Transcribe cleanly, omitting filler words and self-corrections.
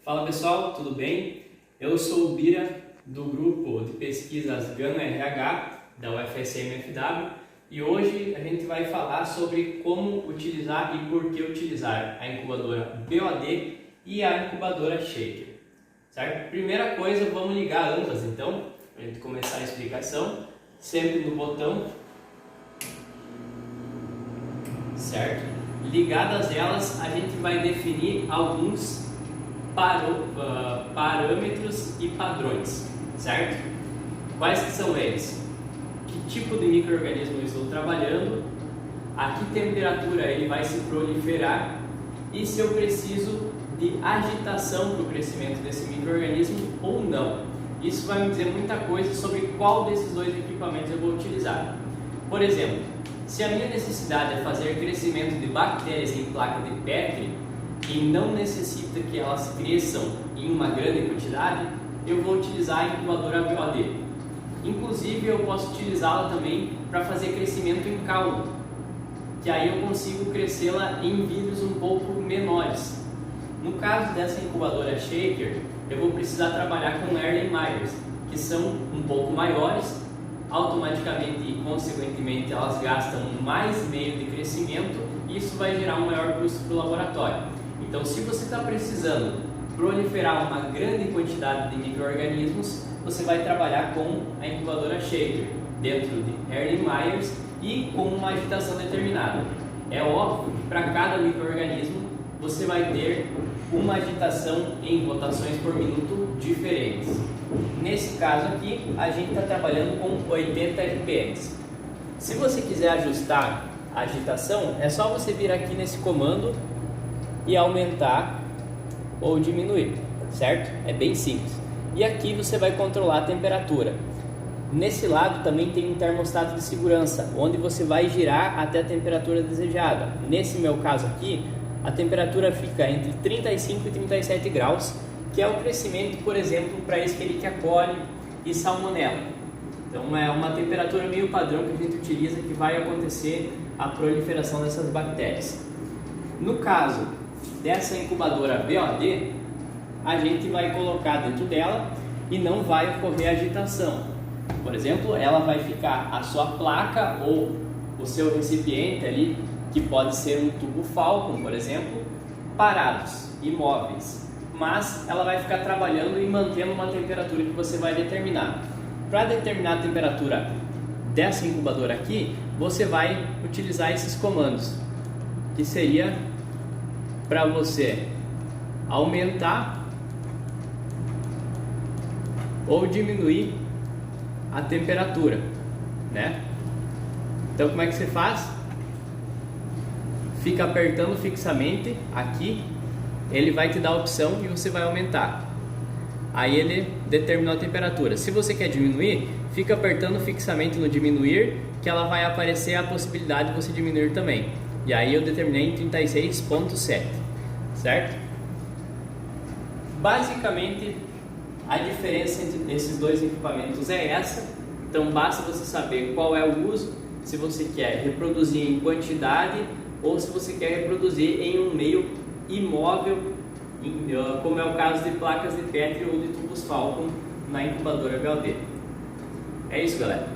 Fala pessoal, tudo bem? Eu sou o Bira do grupo de pesquisas Gama RH da UFSM-FW e hoje a gente vai falar sobre como utilizar e por que utilizar a incubadora BOD e a incubadora Shaker, certo? Primeira coisa, vamos ligar ambas então, para a gente começar a explicação, sempre no botão, certo? Ligadas elas, a gente vai definir alguns parâmetros e padrões, certo? Quais que são eles? Que tipo de micro-organismo eu estou trabalhando, a que temperatura ele vai se proliferar e se eu preciso de agitação para o crescimento desse micro-organismo ou não. Isso vai me dizer muita coisa sobre qual desses dois equipamentos eu vou utilizar. Por exemplo, se a minha necessidade é fazer crescimento de bactérias em placa de Petri e não necessita que elas cresçam em uma grande quantidade, eu vou utilizar a incubadora BOD. Inclusive, eu posso utilizá-la também para fazer crescimento em caldo, que aí eu consigo crescê-la em vidros um pouco menores. No caso dessa incubadora Shaker, eu vou precisar trabalhar com Erlenmeyers, que são um pouco maiores, automaticamente e consequentemente elas gastam mais meio de crescimento e isso vai gerar um maior custo para o laboratório. Então, se você está precisando proliferar uma grande quantidade de micro-organismos, você vai trabalhar com a incubadora Shaker, dentro de Erlenmeyers e com uma agitação determinada. É óbvio que para cada micro-organismo você vai ter uma agitação em rotações por minuto diferentes. Nesse caso aqui, a gente está trabalhando com 80 RPMs. Se você quiser ajustar a agitação, é só você vir aqui nesse comando e aumentar ou diminuir, certo? É bem simples. E aqui você vai controlar a temperatura. Nesse lado também tem um termostato de segurança, onde você vai girar até a temperatura desejada. Nesse meu caso aqui, a temperatura fica entre 35 e 37 graus, que é o crescimento, por exemplo, para Escherichia coli e Salmonella. Então é uma temperatura meio padrão que a gente utiliza que vai acontecer a proliferação dessas bactérias. No caso dessa incubadora BOD, a gente vai colocar dentro dela e não vai ocorrer agitação. Por exemplo, ela vai ficar a sua placa ou o seu recipiente ali, que pode ser um tubo Falcon, por exemplo, parados, imóveis. Mas ela vai ficar trabalhando e mantendo uma temperatura que você vai determinar. Para determinar a temperatura dessa incubadora aqui, você vai utilizar esses comandos, que seria para você aumentar ou diminuir a temperatura, né? Então, como é que você faz? Fica apertando fixamente aqui, ele vai te dar a opção e você vai aumentar. Aí ele determinou a temperatura. Se você quer diminuir, fica apertando fixamente no diminuir, que ela vai aparecer a possibilidade de você diminuir também. E aí eu determinei em 36.7, certo? Basicamente, a diferença entre esses dois equipamentos é essa. Então basta você saber qual é o uso, se você quer reproduzir em quantidade ou se você quer reproduzir em um meio imóvel, como é o caso de placas de Petri ou de tubos Falcon na incubadora BOD. É isso, galera.